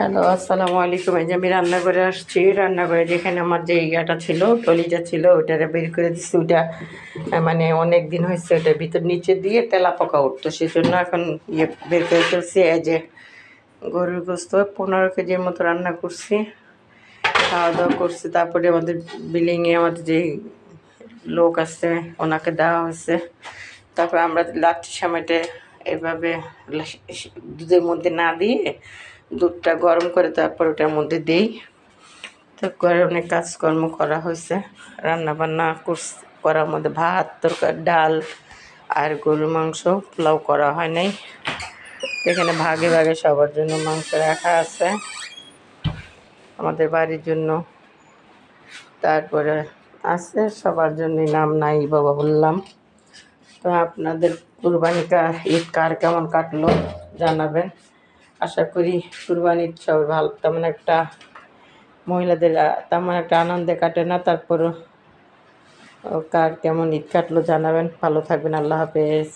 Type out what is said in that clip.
Hello, আসসালামু আলাইকুম। এই যে আমি রান্নাঘরে আসছি। রান্নাঘরে যেখানে আমার যে ইয়াটা ছিল, টলিটা ছিল, ওইটারে বের করে দিচ্ছি। ওইটা মানে অনেক দিন হয়েছে, ওটার ভিতর নিচে দিয়ে তেলা পোকা উঠতো, সেজন্য এখন বের করে ফেলছি। এই যে গরুর গোস্ত 15 কেজির মতো রান্না করছি, খাওয়া দাওয়া করছি। তারপরে আমাদের বিল্ডিংয়ে আমাদের যে লোক আছে ওনাকে দেওয়া হয়েছে। তারপরে আমরা লাচ্ছি সময়টা এভাবে দুধের মধ্যে না দিয়ে দুধটা গরম করে তারপর ওটার মধ্যে দিই। তো করে অনেক কাজকর্ম করা হয়েছে, রান্নাবান্না করার মধ্যে ভাত, তরকারি, ডাল আর গরুর মাংস, পোলাও করা হয় নাই। এখানে ভাগে ভাগে সবার জন্য মাংস রাখা আছে আমাদের বাড়ির জন্য। তারপরে আছে সবার জন্যই, নাম নাই বাবা বললাম। তো আপনাদের কুরবানিটা ঈদ কার কেমন কাটলো জানাবেন। আশা করি কুরবানির সবাই ভালো, তেমন একটা মহিলাদের তেমন একটা আনন্দে কাটে না। তারপরও কার কেমন ঈদ কাটলো জানাবেন। ভালো থাকবেন। আল্লাহ হাফেজ।